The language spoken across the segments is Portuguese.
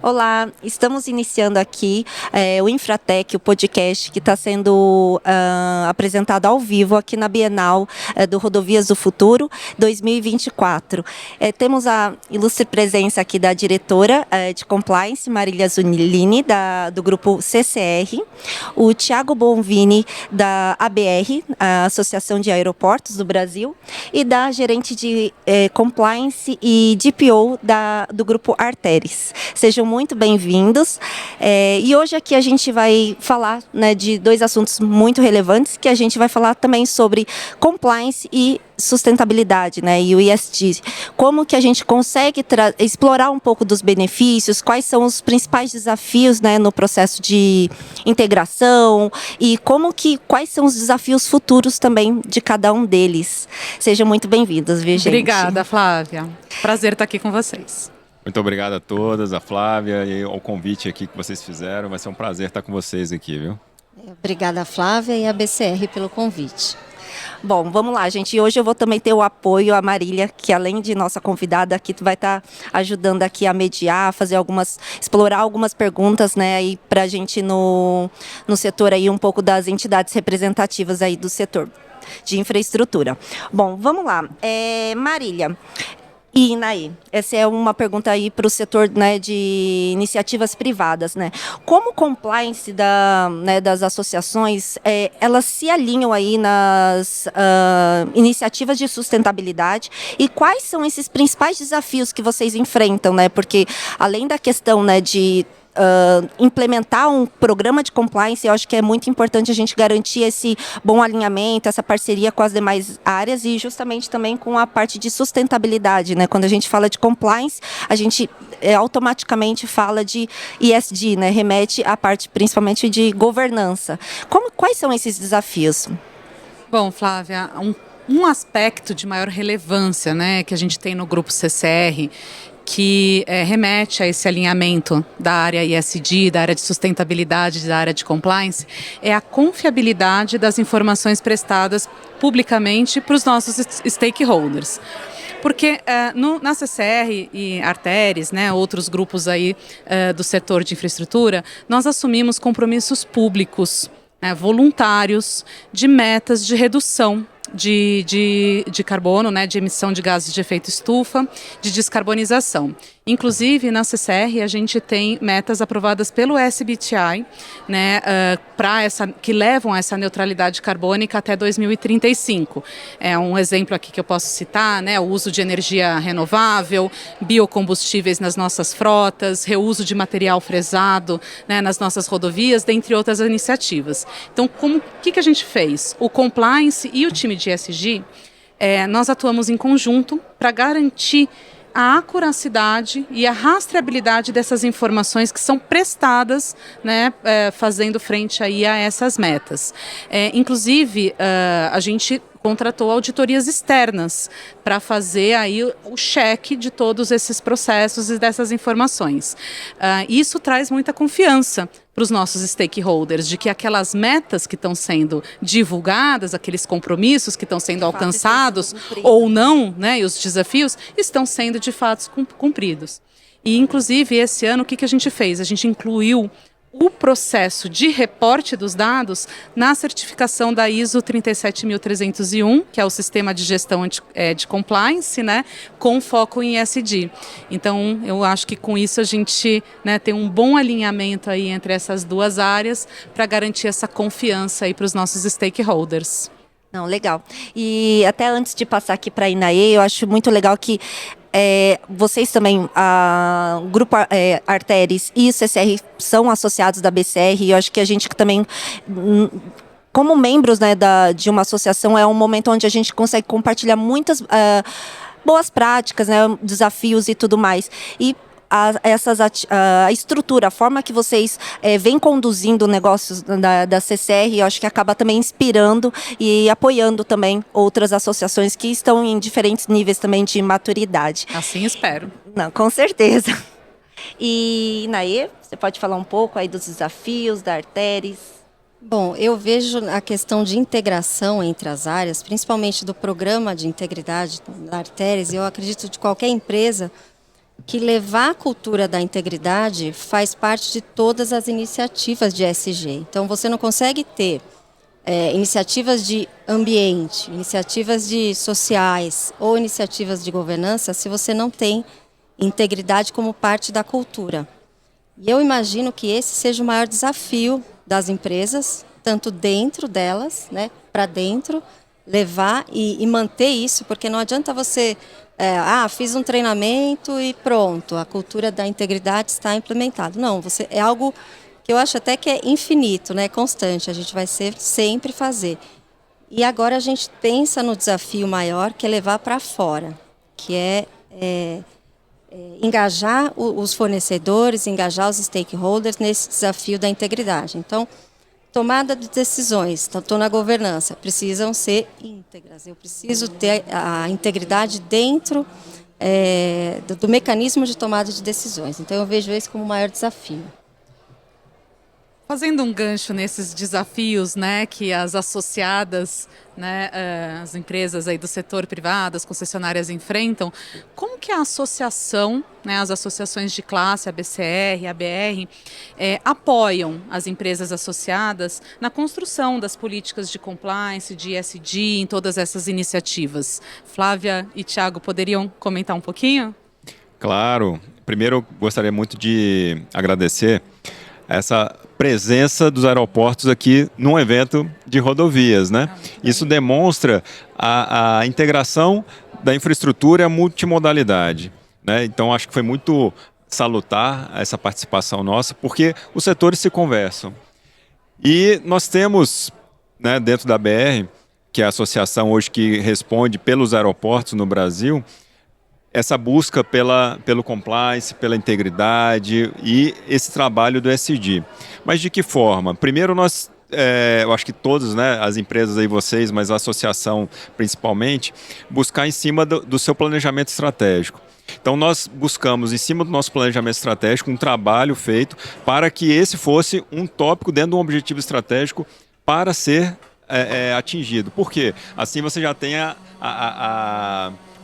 Olá, estamos iniciando aqui o Infratec, o podcast que está sendo apresentado ao vivo aqui na Bienal do Rodovias do Futuro 2024. Temos a ilustre presença aqui da diretora de Compliance, Marília Zunilini, do grupo CCR, o Thiago Bonvini, da ABR, a Associação de Aeroportos do Brasil, e da gerente de Compliance e DPO do grupo Arteris. Sejam muito bem-vindos. E hoje aqui a gente vai falar, né, de dois assuntos muito relevantes, que a gente vai falar também sobre compliance e sustentabilidade, né, e o ESG. Como que a gente consegue explorar um pouco dos benefícios, quais são os principais desafios, né, no processo de integração e quais são os desafios futuros também de cada um deles. Sejam muito bem-vindos, viu, gente? Obrigada, Flávia. Prazer estar aqui com vocês. Muito obrigado a todas, a Flávia, e ao convite aqui que vocês fizeram. Vai ser um prazer estar com vocês aqui, viu? Obrigada, Flávia, e a BCR pelo convite. Bom, vamos lá, gente. E hoje eu vou também ter o apoio a Marília, que além de nossa convidada aqui, vai estar ajudando aqui a mediar, explorar algumas perguntas, né, aí pra gente no setor aí, um pouco das entidades representativas aí do setor de infraestrutura. Bom, vamos lá. Marília e Inaí, essa é uma pergunta aí para o setor, né, de iniciativas privadas, né? Como o compliance das associações, elas se alinham aí nas iniciativas de sustentabilidade, e quais são esses principais desafios que vocês enfrentam, né? Porque além da questão, né, de implementar um programa de compliance, eu acho que é muito importante a gente garantir esse bom alinhamento, essa parceria com as demais áreas e justamente também com a parte de sustentabilidade, né? Quando a gente fala de compliance, a gente automaticamente fala de ESG, né? Remete à parte principalmente de governança. Quais são esses desafios? Bom, Flávia, um aspecto de maior relevância, né, que a gente tem no grupo CCR, que remete a esse alinhamento da área ESG, da área de sustentabilidade, da área de compliance, é a confiabilidade das informações prestadas publicamente para os nossos stakeholders. Porque na CCR e Arteris, né, outros grupos aí do setor de infraestrutura, nós assumimos compromissos públicos, voluntários, de metas de redução de carbono, né, de emissão de gases de efeito estufa, de descarbonização. Inclusive, na CCR, a gente tem metas aprovadas pelo SBTi, né, que levam a essa neutralidade carbônica até 2035. É um exemplo aqui que eu posso citar, né, o uso de energia renovável, biocombustíveis nas nossas frotas, reuso de material fresado, né, nas nossas rodovias, dentre outras iniciativas. Então, o que a gente fez? O compliance e o time de ESG, nós atuamos em conjunto para garantir a acuracidade e a rastreabilidade dessas informações que são prestadas, né, fazendo frente aí a essas metas. Inclusive, a gente contratou auditorias externas para fazer aí o cheque de todos esses processos e dessas informações. Isso traz muita confiança para os nossos stakeholders, de que aquelas metas que estão sendo divulgadas, aqueles compromissos que estão sendo alcançados ou não, né, e os desafios estão sendo de fato cumpridos. E, inclusive, esse ano, o que a gente fez? A gente incluiu o processo de reporte dos dados na certificação da ISO 37301, que é o sistema de gestão de compliance, né, com foco em ESG. Então, eu acho que com isso a gente, né, tem um bom alinhamento aí entre essas duas áreas para garantir essa confiança aí para os nossos stakeholders. Não, legal. E até antes de passar aqui para a Inaê, eu acho muito legal que vocês também, o Grupo Arteris e o CCR são associados da BCR, e eu acho que a gente também, como membros, né, de uma associação, é um momento onde a gente consegue compartilhar muitas boas práticas, né, desafios e tudo mais. E a estrutura, a forma que vocês vêm conduzindo negócios da CCR, eu acho que acaba também inspirando e apoiando também outras associações que estão em diferentes níveis também de maturidade. Assim espero. Não, com certeza. E, Inaê, você pode falar um pouco aí dos desafios da Arteris? Bom, eu vejo a questão de integração entre as áreas, principalmente do programa de integridade da Arteris, eu acredito de qualquer empresa, que levar a cultura da integridade faz parte de todas as iniciativas de ESG. Então, você não consegue ter iniciativas de ambiente, iniciativas de sociais ou iniciativas de governança se você não tem integridade como parte da cultura. E eu imagino que esse seja o maior desafio das empresas, tanto dentro delas, né, para dentro, levar e manter isso, porque não adianta você, fiz um treinamento e pronto, a cultura da integridade está implementada. Não, é algo que eu acho até que é infinito, né, constante, a gente vai sempre fazer. E agora a gente pensa no desafio maior, que é levar para fora, que é engajar os fornecedores, engajar os stakeholders nesse desafio da integridade. Então, tomada de decisões, estou na governança, precisam ser íntegras. Eu preciso ter a integridade dentro do mecanismo de tomada de decisões. Então, eu vejo esse como o maior desafio. Fazendo um gancho nesses desafios, né, que as associadas, né, as empresas aí do setor privado, as concessionárias enfrentam, como que a associação, né, as associações de classe, a BCR, a BR, apoiam as empresas associadas na construção das políticas de compliance, de ESG, em todas essas iniciativas? Flávia e Thiago poderiam comentar um pouquinho? Claro. Primeiro, eu gostaria muito de agradecer essa presença dos aeroportos aqui num evento de rodovias, né? Isso demonstra a integração da infraestrutura e a multimodalidade, né? Então, acho que foi muito salutar essa participação nossa, porque os setores se conversam. E nós temos, né, dentro da BR, que é a associação hoje que responde pelos aeroportos no Brasil, essa busca pelo compliance, pela integridade e esse trabalho do ESG. Mas de que forma? Primeiro, eu acho que todos, né, as empresas aí, vocês, mas a associação principalmente, buscar em cima do seu planejamento estratégico. Então, nós buscamos, em cima do nosso planejamento estratégico, um trabalho feito para que esse fosse um tópico dentro de um objetivo estratégico para ser atingido. Por quê? Assim você já tem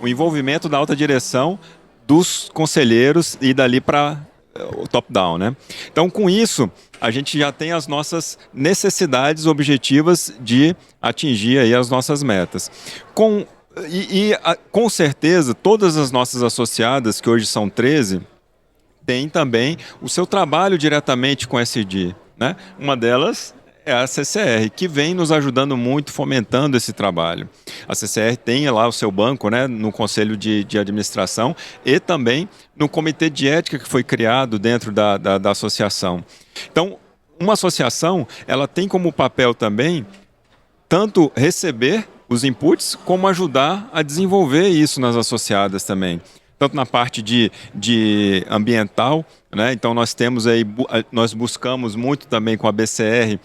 o envolvimento da alta direção dos conselheiros e dali para o top-down, né? Então, com isso, a gente já tem as nossas necessidades objetivas de atingir aí as nossas metas. Com certeza, todas as nossas associadas, que hoje são 13, têm também o seu trabalho diretamente com ESG, né? Uma delas é a CCR, que vem nos ajudando muito, fomentando esse trabalho. A CCR tem lá o seu banco, né, no Conselho de Administração e também no Comitê de Ética que foi criado dentro da associação. Então, uma associação, ela tem como papel também tanto receber os inputs, como ajudar a desenvolver isso nas associadas também. Tanto na parte de ambiental, né? Então nós buscamos muito também com a BCR,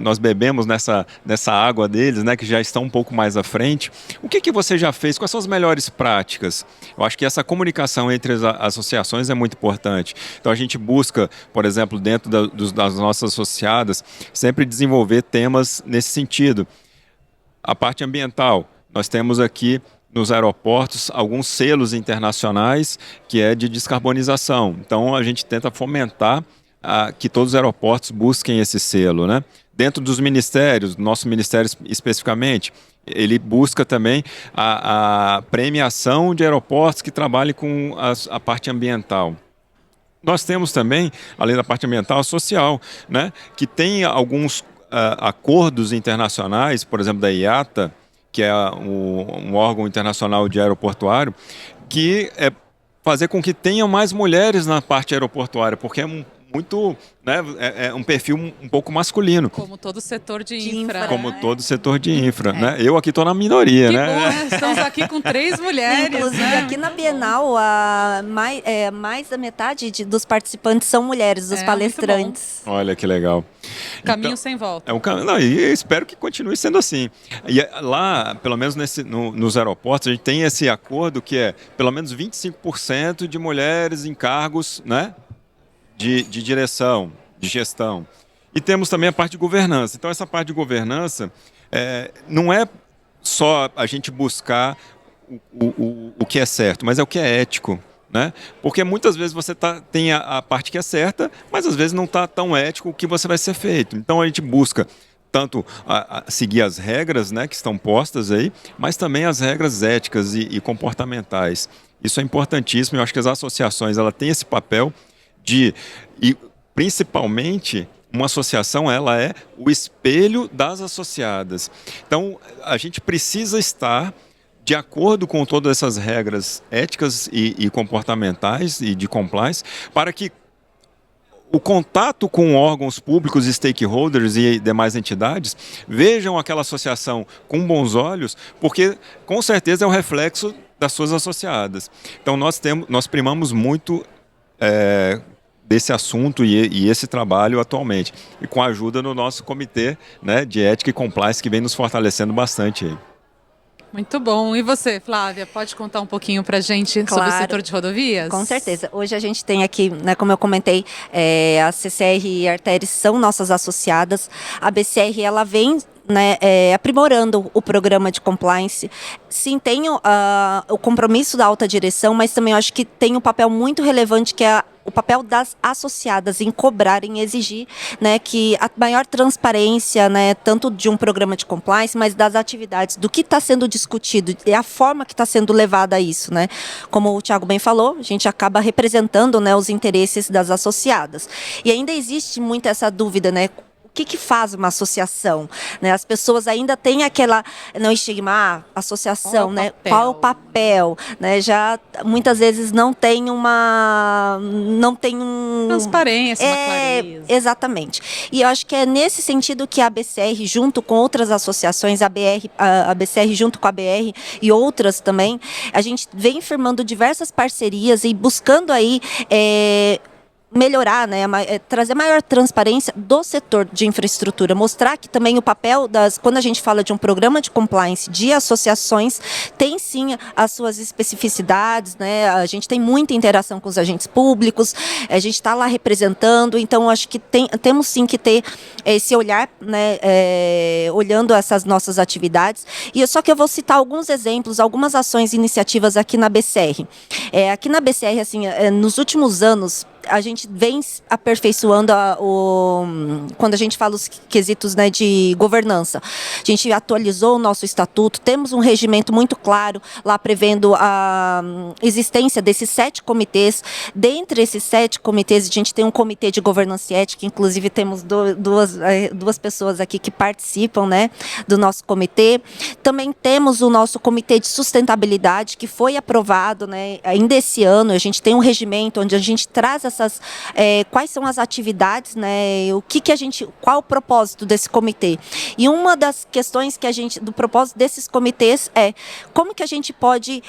nós bebemos nessa água deles, né, que já estão um pouco mais à frente. O que você já fez? Quais são as melhores práticas? Eu acho que essa comunicação entre as associações é muito importante. Então a gente busca, por exemplo, dentro das nossas associadas, sempre desenvolver temas nesse sentido. A parte ambiental, nós temos aqui nos aeroportos alguns selos internacionais que é de descarbonização. Então a gente tenta fomentar que todos os aeroportos busquem esse selo, né? Dentro dos ministérios, nosso ministério especificamente, ele busca também a premiação de aeroportos que trabalhem com a parte ambiental. Nós temos também, além da parte ambiental, a social, né? Que tem alguns acordos internacionais, por exemplo, da IATA, que é um órgão internacional de aeroportuário, que é fazer com que tenham mais mulheres na parte aeroportuária, porque é muito, né, é um perfil um pouco masculino. Como todo setor de infra. Como todo setor de infra, né? Eu aqui estou na minoria, que né? Bom, né? Estamos aqui com 3 mulheres. Inclusive, né? aqui na Bienal, mais da metade dos participantes são mulheres, dos palestrantes. Olha que legal. Caminho sem volta. E espero que continue sendo assim. E lá, pelo menos nos aeroportos, a gente tem esse acordo que é pelo menos 25% de mulheres em cargos, né, de direção, de gestão. E temos também a parte de governança. Então, essa parte de governança não é só a gente buscar o que é certo, mas é o que é ético. né? Porque muitas vezes você tem a parte que é certa, mas às vezes não está tão ético o que você vai ser feito. Então a gente busca tanto seguir as regras, né, que estão postas aí, mas também as regras éticas e comportamentais. Isso é importantíssimo. Eu acho que as associações ela têm esse papel e principalmente uma associação ela é o espelho das associadas. Então a gente precisa estar de acordo com todas essas regras éticas e comportamentais e de compliance, para que o contato com órgãos públicos, stakeholders e demais entidades vejam aquela associação com bons olhos, porque com certeza é o reflexo das suas associadas. Então nós primamos muito desse assunto e esse trabalho atualmente, e com a ajuda do nosso comitê, né, de ética e compliance, que vem nos fortalecendo bastante aí. Muito bom. E você, Flávia, pode contar um pouquinho para a gente sobre o setor de rodovias? Com certeza. Hoje a gente tem aqui, né, como eu comentei, a CCR e a Arteris são nossas associadas. A BCR ela vem, né, aprimorando o programa de compliance. Sim, tem o compromisso da alta direção, mas também eu acho que tem um papel muito relevante que é o papel das associadas em cobrar, em exigir, né, que a maior transparência, né, tanto de um programa de compliance, mas das atividades, do que está sendo discutido e a forma que está sendo levada a isso, né? Como o Thiago bem falou, a gente acaba representando, né, os interesses das associadas. E ainda existe muito essa dúvida, né? O que faz uma associação? Né? As pessoas ainda têm aquela não estigma, associação, né? Qual é o papel? Né? Já muitas vezes não tem transparência, uma clareza. Exatamente. E eu acho que é nesse sentido que a BCR, junto com outras associações, a BCR junto com a BR e outras também, a gente vem firmando diversas parcerias e buscando aí melhorar, né, trazer maior transparência do setor de infraestrutura, mostrar que também o papel quando a gente fala de um programa de compliance de associações, tem sim as suas especificidades, né, a gente tem muita interação com os agentes públicos, a gente está lá representando, então acho que temos sim que ter esse olhar, né, olhando essas nossas atividades, e só que eu vou citar alguns exemplos, algumas ações e iniciativas aqui na BCR. Aqui na BCR, assim, nos últimos anos, a gente vem aperfeiçoando quando a gente fala os quesitos, né, de governança. A gente atualizou o nosso estatuto, temos um regimento muito claro lá prevendo a existência desses 7 comitês. Dentre esses 7 comitês, a gente tem um comitê de governança e ética, inclusive temos duas pessoas aqui que participam, né, do nosso comitê. Também temos o nosso comitê de sustentabilidade, que foi aprovado, né, ainda esse ano. A gente tem um regimento onde a gente traz quais são as atividades, né? Qual o propósito desse comitê? E uma das questões do propósito desses comitês é como que a gente pode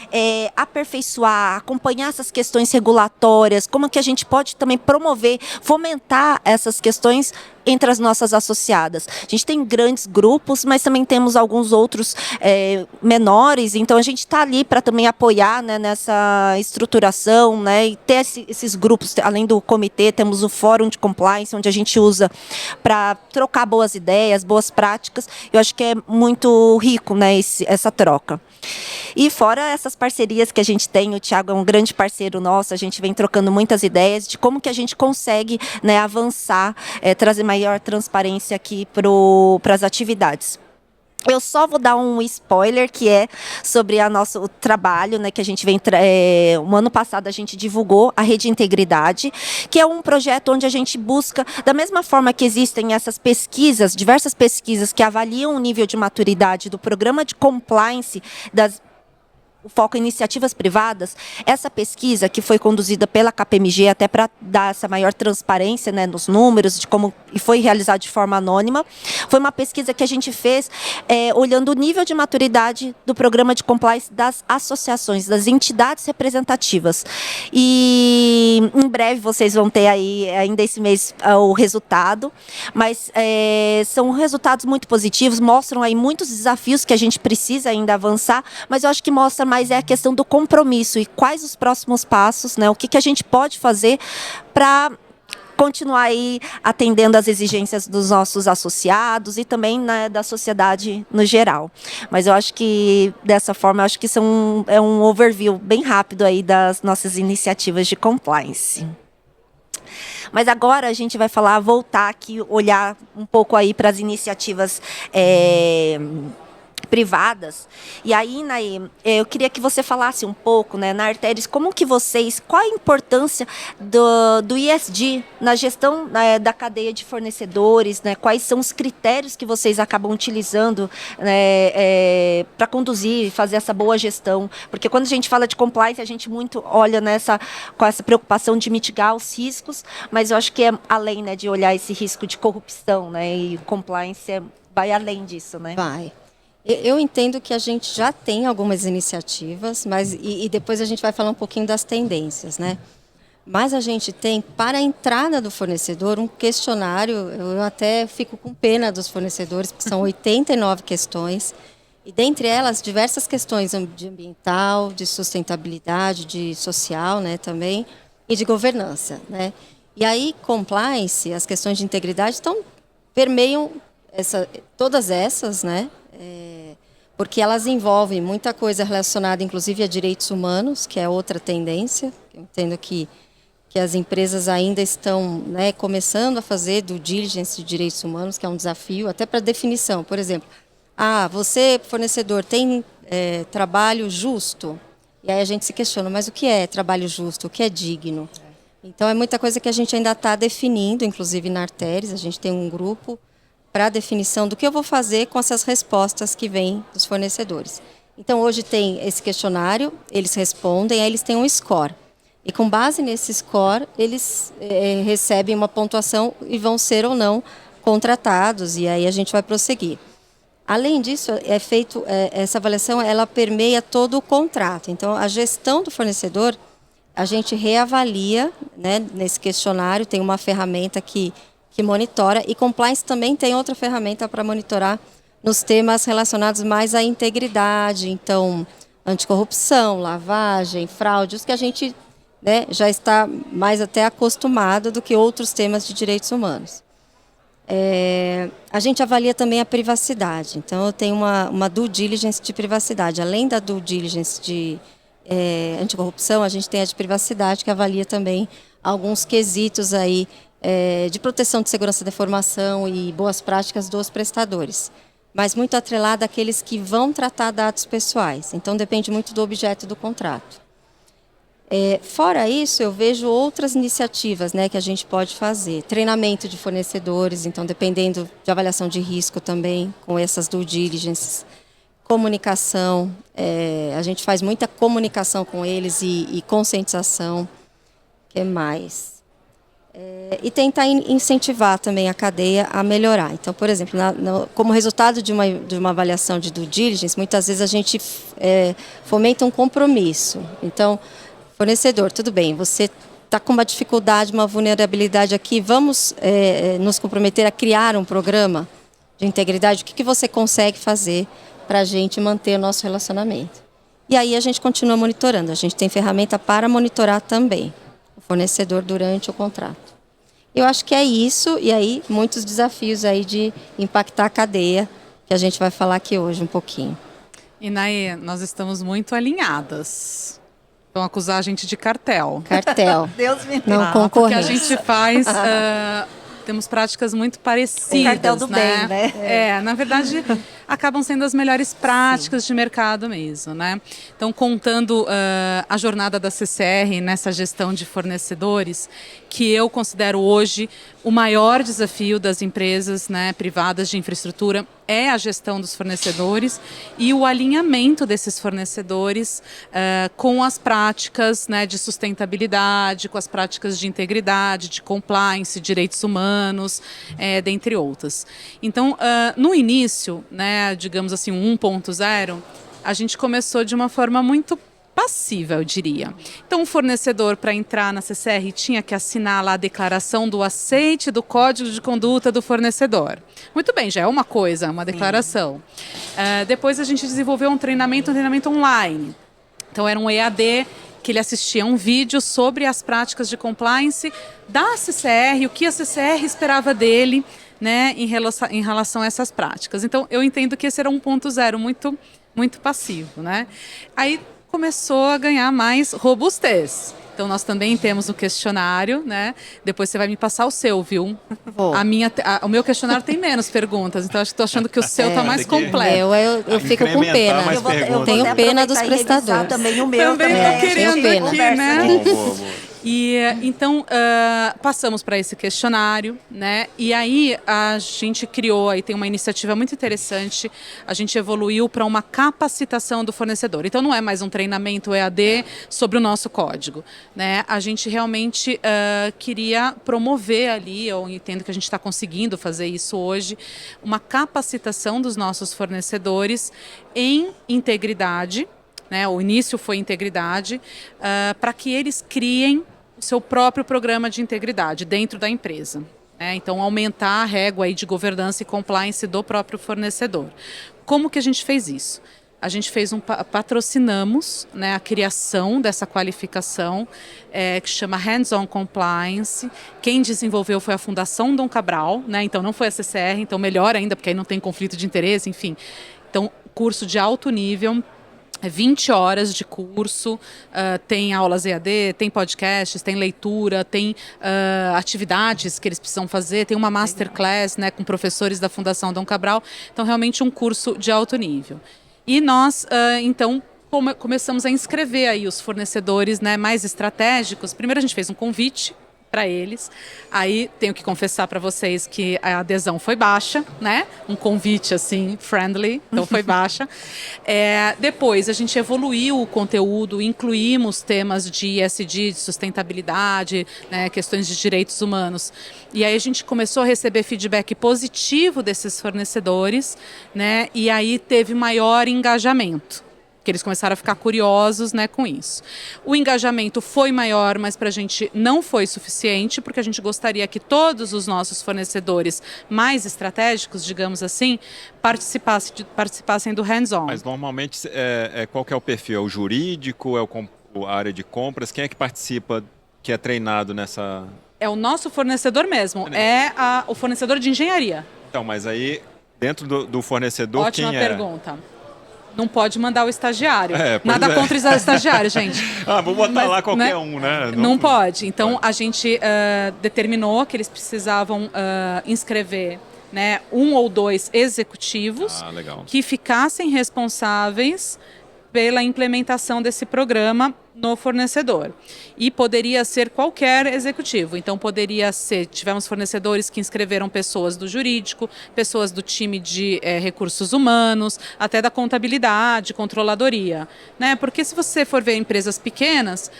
aperfeiçoar, acompanhar essas questões regulatórias, como que a gente pode também promover, fomentar essas questões entre as nossas associadas. A gente tem grandes grupos, mas também temos alguns outros menores, então a gente está ali para também apoiar, né, nessa estruturação, né, e ter esses grupos. Além do comitê, temos o fórum de compliance, onde a gente usa para trocar boas ideias, boas práticas. Eu acho que é muito rico, né, essa troca. E fora essas parcerias que a gente tem, o Thiago é um grande parceiro nosso, a gente vem trocando muitas ideias de como que a gente consegue, né, avançar, trazer maior transparência aqui para as atividades. Eu só vou dar um spoiler, que é sobre o trabalho, né, que a gente vem... o ano passado a gente divulgou a Rede Integridade, que é um projeto onde a gente busca, da mesma forma que existem essas pesquisas, diversas pesquisas que avaliam o nível de maturidade do programa de compliance o foco em iniciativas privadas, essa pesquisa que foi conduzida pela KPMG até para dar essa maior transparência, né, nos números, e foi realizada de forma anônima, foi uma pesquisa que a gente fez olhando o nível de maturidade do programa de compliance das associações, das entidades representativas. E em breve vocês vão ter aí, ainda esse mês, o resultado, mas são resultados muito positivos, mostram aí muitos desafios que a gente precisa ainda avançar, mas eu acho que mostra mais a questão do compromisso e quais os próximos passos, né? O que a gente pode fazer para continuar aí atendendo às exigências dos nossos associados e também, né, da sociedade no geral. Mas eu acho que, dessa forma, eu acho que isso é um overview bem rápido aí das nossas iniciativas de compliance. Mas agora a gente vai voltar aqui, olhar um pouco aí para as iniciativas privadas. E aí, Naê, eu queria que você falasse um pouco, né, na Arteris, qual a importância do ESG na gestão, né, da cadeia de fornecedores, né, quais são os critérios que vocês acabam utilizando, né, para conduzir, fazer essa boa gestão, porque quando a gente fala de compliance, a gente muito olha com essa preocupação de mitigar os riscos, mas eu acho que é além, né, de olhar esse risco de corrupção, né, e compliance vai além disso, né? Vai. Eu entendo que a gente já tem algumas iniciativas, mas e depois a gente vai falar um pouquinho das tendências, né? Mas a gente tem, para a entrada do fornecedor, um questionário, eu até fico com pena dos fornecedores, porque são 89 questões, e dentre elas, diversas questões de ambiental, de sustentabilidade, de social, né, também, e de governança, né? E aí, compliance, as questões de integridade, permeiam todas essas, né? Porque elas envolvem muita coisa relacionada, inclusive, a direitos humanos, que é outra tendência. Eu entendo que as empresas ainda estão, né, começando a fazer due diligence de direitos humanos, que é um desafio, até para definição. Por exemplo, você, fornecedor, tem trabalho justo? E aí a gente se questiona, mas o que é trabalho justo? O que é digno? Então, é muita coisa que a gente ainda está definindo, inclusive na Arteris, a gente tem um grupo para a definição do que eu vou fazer com essas respostas que vêm dos fornecedores. Então, hoje tem esse questionário, eles respondem, aí eles têm um score. E com base nesse score, eles recebem uma pontuação e vão ser ou não contratados, e aí a gente vai prosseguir. Além disso, essa avaliação, ela permeia todo o contrato. Então, a gestão do fornecedor, a gente reavalia, né, nesse questionário, tem uma ferramenta que monitora, e compliance também tem outra ferramenta para monitorar nos temas relacionados mais à integridade, então, anticorrupção, lavagem, fraude, os que a gente, né, já está mais até acostumado do que outros temas de direitos humanos. A gente avalia também a privacidade, então eu tenho uma due diligence de privacidade, além da due diligence de anticorrupção, a gente tem a de privacidade, que avalia também alguns quesitos aí, de proteção de segurança da informação e boas práticas dos prestadores, mas muito atrelada àqueles que vão tratar dados pessoais. Então, depende muito do objeto do contrato. Fora isso, eu vejo outras iniciativas, né, que a gente pode fazer. Treinamento de fornecedores, então, dependendo de avaliação de risco também, com essas due diligence. Comunicação, a gente faz muita comunicação com eles e conscientização. O que mais? E tentar incentivar também a cadeia a melhorar. Então, por exemplo, como resultado de uma avaliação de due diligence, muitas vezes a gente fomenta um compromisso. Então, fornecedor, tudo bem, você está com uma dificuldade, uma vulnerabilidade aqui, vamos nos comprometer a criar um programa de integridade? O que você consegue fazer para a gente manter o nosso relacionamento? E aí a gente continua monitorando. A gente tem ferramenta para monitorar também o fornecedor durante o contrato. Eu acho que é isso, e aí muitos desafios aí de impactar a cadeia, que a gente vai falar aqui hoje um pouquinho. E Naê, nós estamos muito alinhadas. Vão acusar a gente de cartel. Cartel. Deus me livre. Não, Porque concorrência. a gente faz... temos práticas muito parecidas. O cartel do bem, né? Na verdade, acabam sendo as melhores práticas de mercado mesmo, né? Então, contando a jornada da CCR nessa gestão de fornecedores, que eu considero hoje o maior desafio das empresas, né, privadas de infraestrutura, é a gestão dos fornecedores e o alinhamento desses fornecedores com as práticas, né, de sustentabilidade, com as práticas de integridade, de compliance, direitos humanos, dentre outras. Então, no início, né, digamos assim, 1.0, a gente começou de uma forma muito passiva, eu diria. Então, o fornecedor, para entrar na CCR, tinha que assinar lá a declaração do aceite do código de conduta do fornecedor. Muito bem, já é uma coisa, uma declaração. Depois a gente desenvolveu um treinamento online. Então, era um EAD que ele assistia um vídeo sobre as práticas de compliance da CCR, o que a CCR esperava dele, né, em relação a essas práticas. Então, eu entendo que esse era 1.0 muito, muito passivo, né? Aí começou a ganhar mais robustez. Então, nós também temos um questionário, né? Depois você vai me passar o seu, viu? Vou. O meu questionário tem menos perguntas, então estou achando que o seu está mais completo. Eu fico com pena. Eu tenho até pena dos aproveitar e revisar prestadores. também o meu. Também também. tô querendo tenho aqui, pena. né? Boa. E então passamos para esse questionário, né? E aí a gente criou, aí tem uma iniciativa muito interessante. A gente evoluiu para uma capacitação do fornecedor. Então não é mais um treinamento EAD sobre o nosso código, né? A gente realmente queria promover ali, eu entendo que a gente está conseguindo fazer isso hoje, uma capacitação dos nossos fornecedores em integridade. Né, o início foi integridade, para que eles criem o seu próprio programa de integridade dentro da empresa. Né? Então, aumentar a régua aí de governança e compliance do próprio fornecedor. Como que a gente fez isso? A gente patrocinamos, né, a criação dessa qualificação, que chama Hands-on Compliance. Quem desenvolveu foi a Fundação Dom Cabral, né? Então não foi a CCR, então melhor ainda, porque aí não tem conflito de interesse, enfim. Então, curso de alto nível, 20 horas de curso, tem aulas EAD, tem podcasts, tem leitura, tem atividades que eles precisam fazer, tem uma masterclass, né, com professores da Fundação Dom Cabral. Então, realmente um curso de alto nível. E nós, então, começamos a inscrever aí os fornecedores, né, mais estratégicos. Primeiro a gente fez um convite para eles. Aí tenho que confessar para vocês que a adesão foi baixa, né? Um convite assim, friendly, então foi baixa. Depois a gente evoluiu o conteúdo, incluímos temas de ESG, de sustentabilidade, né? Questões de direitos humanos. E aí a gente começou a receber feedback positivo desses fornecedores, né? E aí teve maior engajamento, que eles começaram a ficar curiosos, né, com isso. O engajamento foi maior, mas para a gente não foi suficiente, porque a gente gostaria que todos os nossos fornecedores mais estratégicos, digamos assim, participassem do hands-on. Mas normalmente, qual que é o perfil? É o jurídico? É a área de compras? Quem é que participa, que é treinado nessa... É o nosso fornecedor mesmo, o fornecedor de engenharia. Então, mas aí, dentro do fornecedor, Ótima quem é? pergunta. Não pode mandar o estagiário. Pois Nada contra o estagiário, gente. Vou botar lá qualquer um, né? Não pode. Então, a gente determinou que eles precisavam inscrever, né, 1 ou 2 executivos que ficassem responsáveis pela implementação desse programa no fornecedor. E poderia ser qualquer executivo. Então, tivemos fornecedores que inscreveram pessoas do jurídico, pessoas do time de recursos humanos, até da contabilidade, controladoria. Né? Porque se você for ver empresas pequenas,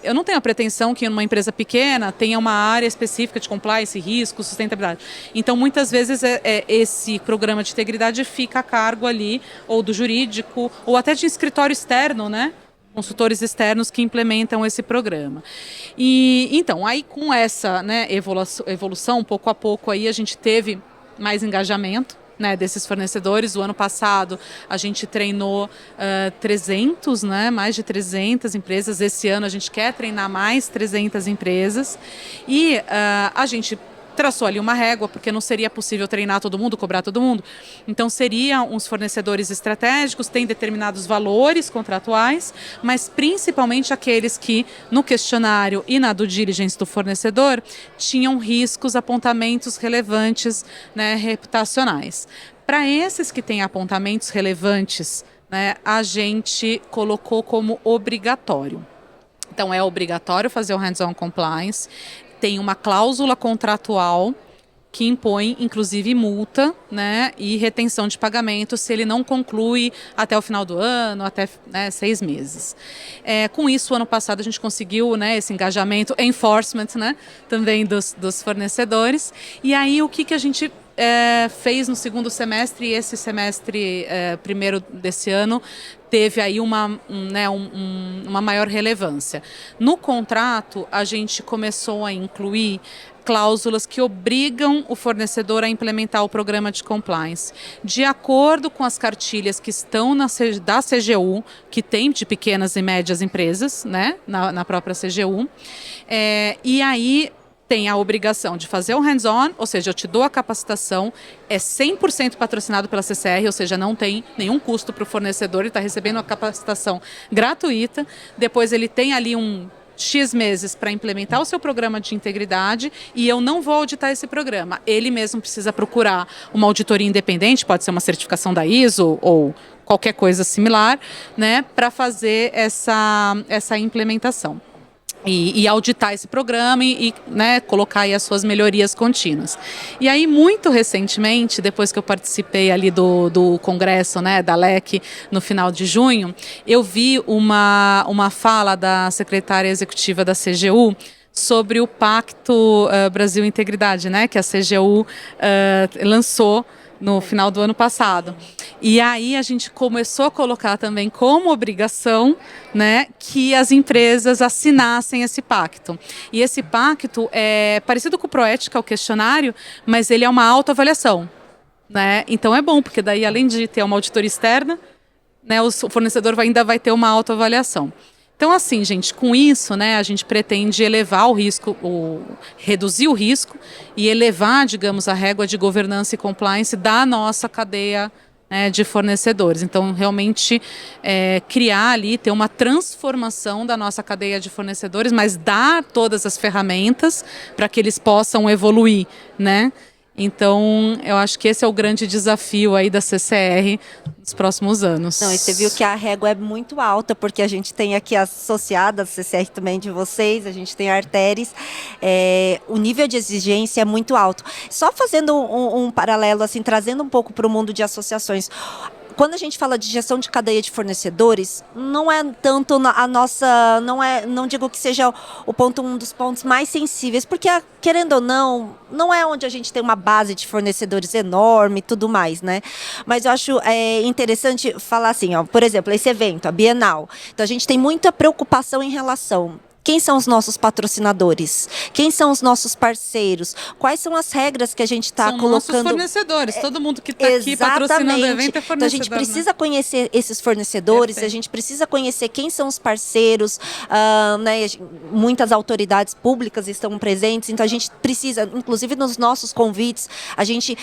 eu não tenho a pretensão que uma empresa pequena tenha uma área específica de compliance, risco, sustentabilidade. Então, muitas vezes, esse programa de integridade fica a cargo ali, ou do jurídico, ou até de escritório externo, né? Consultores externos que implementam esse programa. E então, aí com essa, né, evolução, pouco a pouco, aí a gente teve mais engajamento, né, desses fornecedores. O ano passado a gente treinou 300, né, mais de 300 empresas. Esse ano a gente quer treinar mais 300 empresas. E a gente traçou ali uma régua, porque não seria possível treinar todo mundo, cobrar todo mundo. Então, seriam uns fornecedores estratégicos, têm determinados valores contratuais, mas principalmente aqueles que, no questionário e na due diligence do fornecedor, tinham riscos, apontamentos relevantes, né, reputacionais. Para esses que têm apontamentos relevantes, né, a gente colocou como obrigatório. Então, é obrigatório fazer o hands-on compliance. Tem uma cláusula contratual que impõe, inclusive, multa, né, e retenção de pagamento se ele não conclui até o final do ano, até, né, 6 meses. Com isso, ano passado, a gente conseguiu, né, esse engajamento, enforcement, né, também dos fornecedores. E aí, o que a gente fez no segundo semestre e esse semestre primeiro desse ano teve aí uma maior relevância. No contrato, a gente começou a incluir cláusulas que obrigam o fornecedor a implementar o programa de compliance, de acordo com as cartilhas que estão da CGU, que tem de pequenas e médias empresas, né, na própria CGU, e aí tem a obrigação de fazer o hands-on, ou seja, eu te dou a capacitação, é 100% patrocinado pela CCR, ou seja, não tem nenhum custo para o fornecedor, ele está recebendo a capacitação gratuita, depois ele tem ali X meses para implementar o seu programa de integridade e eu não vou auditar esse programa. Ele mesmo precisa procurar uma auditoria independente, pode ser uma certificação da ISO ou qualquer coisa similar, né, para fazer essa implementação. E auditar esse programa e né, colocar aí as suas melhorias contínuas. E aí, muito recentemente, depois que eu participei ali do congresso, né, da LEC, no final de junho, eu vi uma fala da secretária executiva da CGU sobre o Pacto Brasil Integridade, né, que a CGU lançou no final do ano passado. E aí a gente começou a colocar também como obrigação, né, que as empresas assinassem esse pacto. E esse pacto é parecido com o Proética, o questionário, mas ele é uma autoavaliação, né? Então é bom, porque daí além de ter uma auditoria externa, né, o fornecedor ainda vai ter uma autoavaliação. Então, assim, gente, com isso, né, a gente pretende elevar o risco, reduzir o risco e elevar, digamos, a régua de governança e compliance da nossa cadeia, né, de fornecedores. Então, realmente, criar ali, ter uma transformação da nossa cadeia de fornecedores, mas dar todas as ferramentas para que eles possam evoluir, né? Então, eu acho que esse é o grande desafio aí da CCR nos próximos anos. Não, e você viu que a régua é muito alta, porque a gente tem aqui associadas, a CCR também de vocês, a gente tem a Arteris, o nível de exigência é muito alto. Só fazendo um paralelo, assim, trazendo um pouco para o mundo de associações. Quando a gente fala de gestão de cadeia de fornecedores, não é tanto a nossa, não digo que seja um dos pontos mais sensíveis, porque querendo ou não é onde a gente tem uma base de fornecedores enorme e tudo mais, né? Mas eu acho interessante falar assim, ó, por exemplo, esse evento, a Bienal. Então a gente tem muita preocupação em relação. Quem são os nossos patrocinadores? Quem são os nossos parceiros? Quais são as regras que a gente está colocando? São nossos fornecedores. Todo mundo que está aqui patrocinando o evento é fornecedor. Então a gente precisa conhecer esses fornecedores, a gente precisa conhecer quem são os parceiros, né? Muitas autoridades públicas estão presentes, então a gente precisa, inclusive nos nossos convites, a gente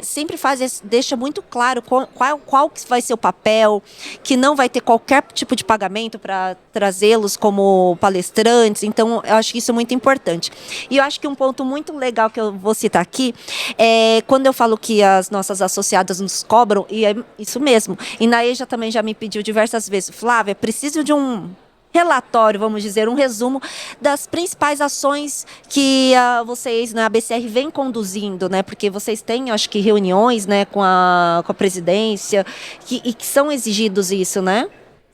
sempre deixa muito claro qual vai ser o papel, que não vai ter qualquer tipo de pagamento para trazê-los como palestrantes. Então, eu acho que isso é muito importante. E eu acho que um ponto muito legal que eu vou citar aqui é quando eu falo que as nossas associadas nos cobram, e é isso mesmo. E Naeja também já me pediu diversas vezes, Flávia, preciso de um relatório, vamos dizer, um resumo das principais ações que vocês, né, a BCR, vem conduzindo, né? Porque vocês têm, acho que, reuniões, né, com a presidência, e que são exigidos isso, né?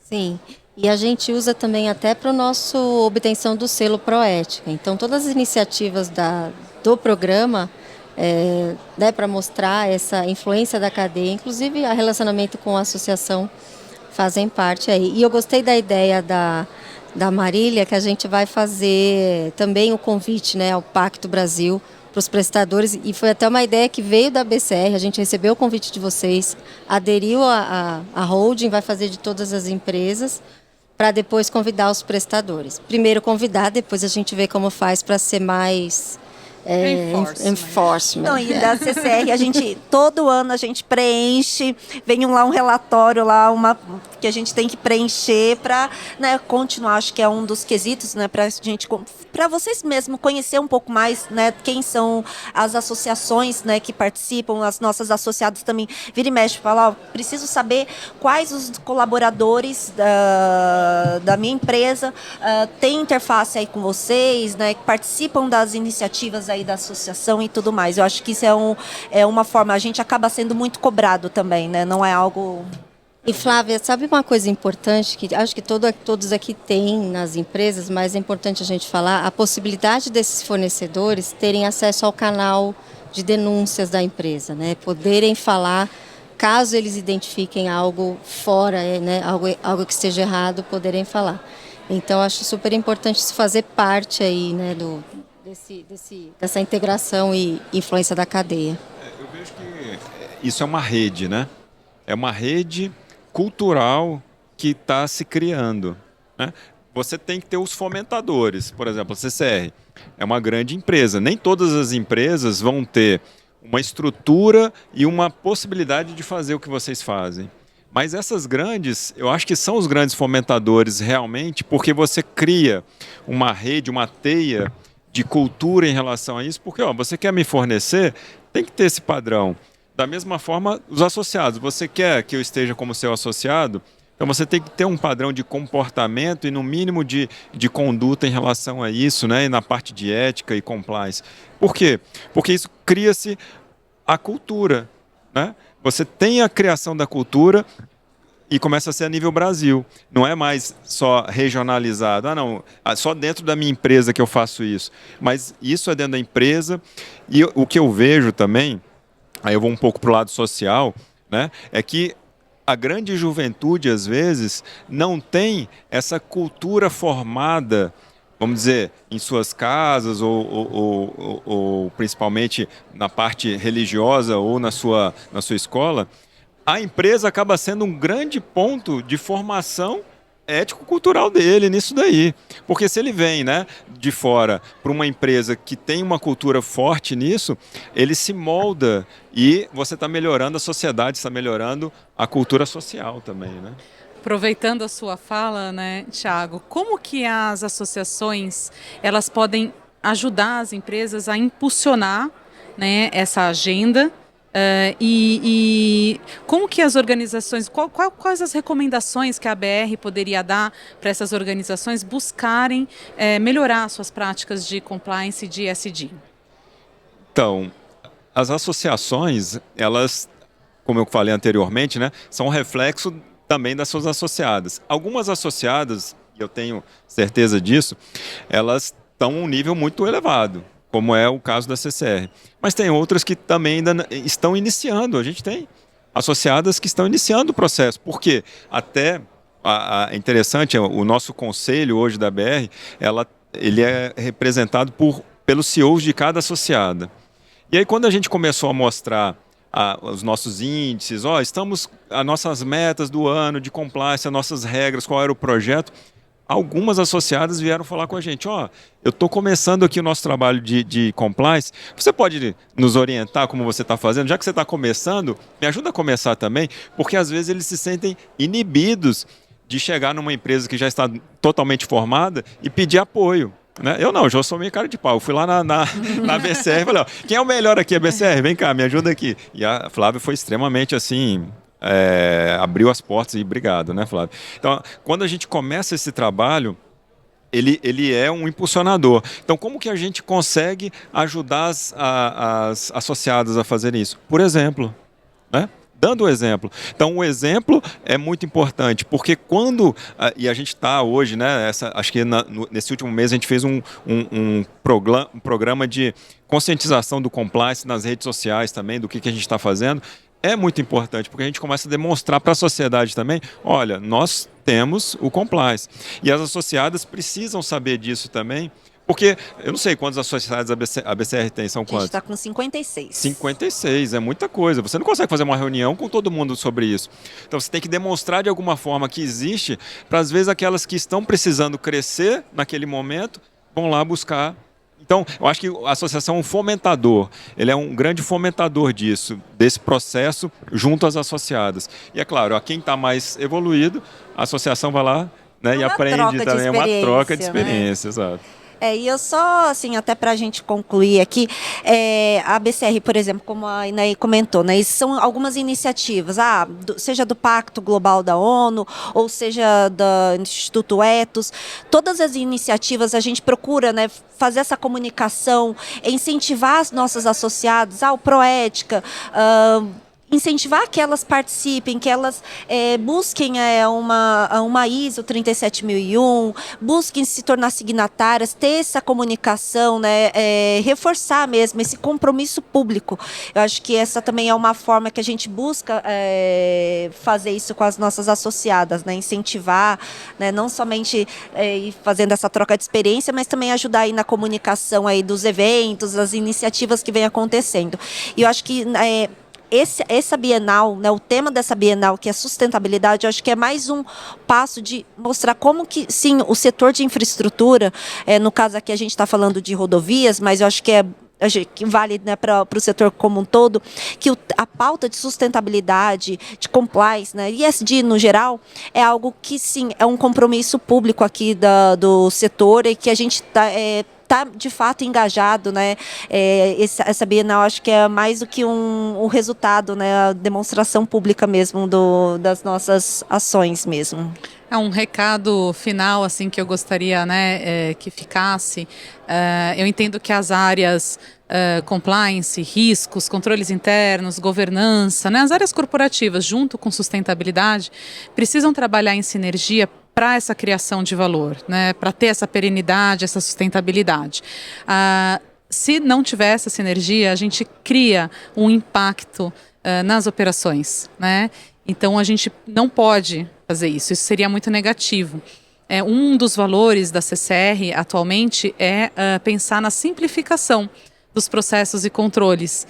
Sim. E a gente usa também até para a nossa obtenção do selo Proética. Então, todas as iniciativas do programa, né, para mostrar essa influência da cadeia, inclusive o relacionamento com a associação, fazem parte aí. E eu gostei da ideia da Marília, que a gente vai fazer também o convite, né, ao Pacto Brasil para os prestadores, e foi até uma ideia que veio da BCR, a gente recebeu o convite de vocês, aderiu a holding, vai fazer de todas as empresas, para depois convidar os prestadores. Primeiro convidar, depois a gente vê como faz para ser mais enforcement. Não, e da CCR, todo ano a gente preenche, vem lá um relatório, que a gente tem que preencher para, né, continuar, acho que é um dos quesitos, né, para vocês mesmos conhecer um pouco mais, né, quem são as associações, né, que participam, as nossas associadas também, vira e mexe, falar, preciso saber quais os colaboradores da minha empresa têm interface aí com vocês, né, que participam das iniciativas aí da associação e tudo mais. Eu acho que isso é uma forma, a gente acaba sendo muito cobrado também, né, não é algo... E Flávia, sabe uma coisa importante que acho que todos aqui têm nas empresas, mas é importante a gente falar, a possibilidade desses fornecedores terem acesso ao canal de denúncias da empresa, né? Poderem falar, caso eles identifiquem algo fora, né? Algo que esteja errado, poderem falar. Então, acho super importante isso fazer parte aí, né? Dessa integração e influência da cadeia. Eu vejo que isso é uma rede, né? É uma rede cultural que está se criando, né? Você tem que ter os fomentadores. Por exemplo, a CCR é uma grande empresa. Nem todas as empresas vão ter uma estrutura e uma possibilidade de fazer o que vocês fazem. Mas essas grandes, eu acho que são os grandes fomentadores realmente, porque você cria uma rede, uma teia de cultura em relação a isso, porque você quer me fornecer, tem que ter esse padrão. Da mesma forma, os associados, você quer que eu esteja como seu associado, então você tem que ter um padrão de comportamento e no mínimo de conduta em relação a isso, né? E na parte de ética e compliance. Por quê? Porque isso cria-se a cultura, né? Você tem a criação da cultura e começa a ser a nível Brasil. Não é mais só regionalizado. Só dentro da minha empresa que eu faço isso. Mas isso é dentro da empresa. E o que eu vejo também, aí eu vou um pouco para o lado social, né? É que a grande juventude, às vezes, não tem essa cultura formada, vamos dizer, em suas casas ou principalmente na parte religiosa ou na sua escola. A empresa acaba sendo um grande ponto de formação ético-cultural dele nisso daí. Porque se ele vem, né, de fora para uma empresa que tem uma cultura forte nisso, ele se molda e você está melhorando a sociedade, está melhorando a cultura social também, né? Aproveitando a sua fala, né, Thiago, como que as associações elas podem ajudar as empresas a impulsionar, né, essa agenda? E como que as organizações, quais as recomendações que a ABR poderia dar para essas organizações buscarem melhorar suas práticas de compliance e de ESG? Então, as associações, elas, como eu falei anteriormente, né, são um reflexo também das suas associadas. Algumas associadas, e eu tenho certeza disso, elas estão a um nível muito elevado, como é o caso da CCR. Mas tem outras que também ainda estão iniciando. A gente tem associadas que estão iniciando o processo. Porque até é interessante, o nosso conselho hoje da BR, ele é representado pelos CEOs de cada associada. E aí quando a gente começou a mostrar os nossos índices, estamos as nossas metas do ano de compliance, as nossas regras, qual era o projeto, algumas associadas vieram falar com a gente, eu estou começando aqui o nosso trabalho de compliance, você pode nos orientar como você está fazendo? Já que você está começando, me ajuda a começar também, porque às vezes eles se sentem inibidos de chegar numa empresa que já está totalmente formada e pedir apoio. Né? Eu já sou meio cara de pau. Eu fui lá na BCR e falei, quem é o melhor aqui? A BCR, vem cá, me ajuda aqui. E a Flávia foi extremamente assim, abriu as portas e obrigado, né, Flávia? Então, quando a gente começa esse trabalho, ele é um impulsionador. Então, como que a gente consegue ajudar as associadas a fazerem isso? Por exemplo, né? Dando o exemplo. Então, o exemplo é muito importante, porque quando... E a gente está hoje, né? Acho que nesse último mês a gente fez um programa de conscientização do compliance nas redes sociais também, do que a gente está fazendo. É muito importante, porque a gente começa a demonstrar para a sociedade também, olha, nós temos o compliance. E as associadas precisam saber disso também, porque eu não sei quantos associados a BCR tem, são quantos? A gente está com 56. 56, é muita coisa. Você não consegue fazer uma reunião com todo mundo sobre isso. Então você tem que demonstrar de alguma forma que existe, para às vezes aquelas que estão precisando crescer naquele momento, vão lá buscar. Então, eu acho que a associação é um fomentador, ele é um grande fomentador disso, desse processo junto às associadas. E é claro, a quem está mais evoluído, a associação vai lá, né, e aprende também, é uma troca de experiência, né? Exato. E eu só, assim, até para a gente concluir aqui, a BCR, por exemplo, como a Inês comentou, né, são algumas iniciativas, seja do Pacto Global da ONU, ou seja do Instituto Ethos, todas as iniciativas a gente procura, né, fazer essa comunicação, incentivar os nossos associados, o Proética, incentivar que elas participem, que elas busquem uma ISO 37001, busquem se tornar signatárias, ter essa comunicação, né, reforçar mesmo esse compromisso público. Eu acho que essa também é uma forma que a gente busca fazer isso com as nossas associadas, né, incentivar, né, não somente ir fazendo essa troca de experiência, mas também ajudar aí na comunicação aí dos eventos, das iniciativas que vem acontecendo. E eu acho que essa Bienal, né, o tema dessa Bienal, que é sustentabilidade, eu acho que é mais um passo de mostrar como que, sim, o setor de infraestrutura, no caso aqui a gente está falando de rodovias, mas eu acho que que vale, né, para o setor como um todo, que a pauta de sustentabilidade, de compliance, né, ESG no geral, é algo que, sim, é um compromisso público aqui do setor e que a gente está de fato engajado, né? Essa Bienal acho que é mais do que um resultado, né? A demonstração pública mesmo das nossas ações mesmo. É um recado final assim que eu gostaria, né, que ficasse. Eu entendo que as áreas compliance, riscos, controles internos, governança, né, as áreas corporativas junto com sustentabilidade precisam trabalhar em sinergia para essa criação de valor, né, para ter essa perenidade, essa sustentabilidade. Se não tiver essa sinergia, a gente cria um impacto nas operações, né? Então a gente não pode fazer isso seria muito negativo. Um dos valores da CCR atualmente é pensar na simplificação dos processos e controles,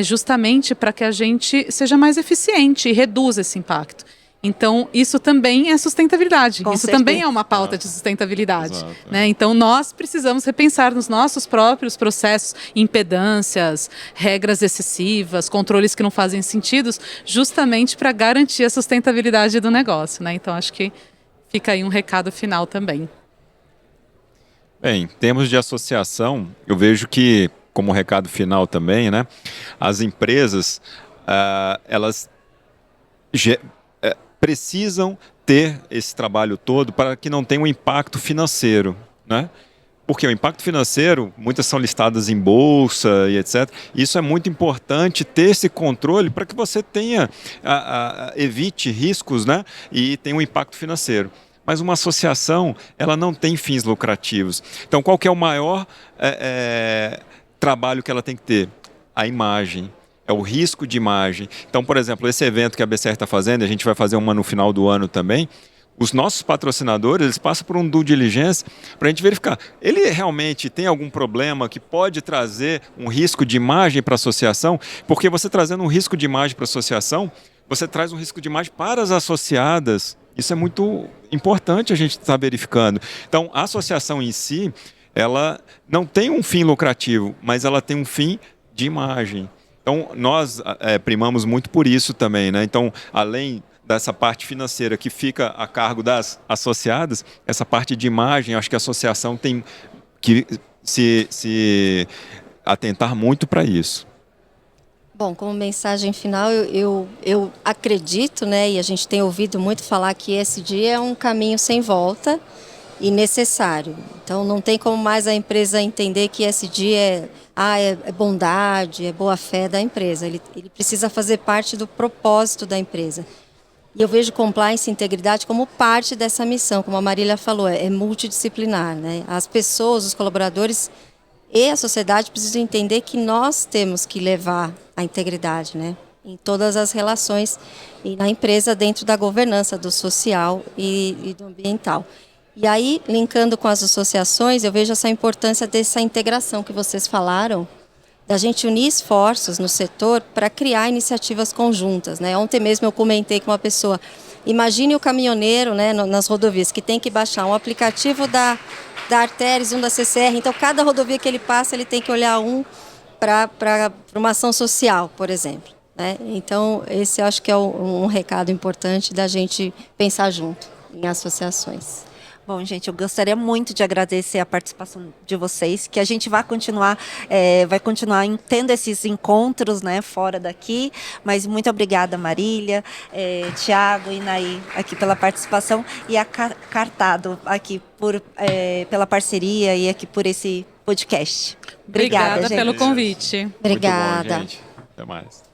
justamente para que a gente seja mais eficiente e reduza esse impacto. Então, isso também é sustentabilidade. Com isso certeza. também é uma pauta de sustentabilidade. Exato, né? Então, nós precisamos repensar nos nossos próprios processos, impedâncias, regras excessivas, controles que não fazem sentido, justamente para garantir a sustentabilidade do negócio. Né? Então, acho que fica aí um recado final também. Bem, em termos de associação, eu vejo que, como recado final também, né, as empresas, elas precisam ter esse trabalho todo para que não tenha um impacto financeiro, né? Porque o impacto financeiro, muitas são listadas em bolsa e etc. Isso é muito importante ter esse controle para que você evite riscos, né? E tenha um impacto financeiro. Mas uma associação, ela não tem fins lucrativos. Então, qual que é o maior trabalho que ela tem que ter? A imagem. É o risco de imagem. Então, por exemplo, esse evento que a BCR está fazendo, a gente vai fazer uma no final do ano também, os nossos patrocinadores, eles passam por um due diligence para a gente verificar. Ele realmente tem algum problema que pode trazer um risco de imagem para a associação? Porque você trazendo um risco de imagem para a associação, você traz um risco de imagem para as associadas. Isso é muito importante a gente estar verificando. Então, a associação em si, ela não tem um fim lucrativo, mas ela tem um fim de imagem. Então, nós primamos muito por isso também, né? Então, além dessa parte financeira que fica a cargo das associadas, essa parte de imagem, acho que a associação tem que se atentar muito para isso. Bom, como mensagem final, eu acredito, né, e a gente tem ouvido muito falar que ESG é um caminho sem volta e necessário. Então, não tem como mais a empresa entender que ESG é bondade, é boa-fé da empresa. Ele precisa fazer parte do propósito da empresa. E eu vejo compliance e integridade como parte dessa missão, como a Marília falou, é multidisciplinar, né? As pessoas, os colaboradores e a sociedade precisam entender que nós temos que levar a integridade, né, em todas as relações e na empresa dentro da governança do social e do ambiental. E aí, linkando com as associações, eu vejo essa importância dessa integração que vocês falaram, da gente unir esforços no setor para criar iniciativas conjuntas, né? Ontem mesmo eu comentei com uma pessoa, imagine o caminhoneiro, né, nas rodovias, que tem que baixar um aplicativo da Artéries, um da CCR, então cada rodovia que ele passa, ele tem que olhar um para uma ação social, por exemplo. Né? Então, esse eu acho que é um recado importante da gente pensar junto em associações. Bom, gente, eu gostaria muito de agradecer a participação de vocês, que a gente vai continuar tendo esses encontros, né, fora daqui, mas muito obrigada, Marília, Tiago e Naí, aqui pela participação, e a Cartado, aqui pela parceria e aqui por esse podcast. Obrigada, gente. Pelo convite. Obrigada. Muito bom, gente. Até mais.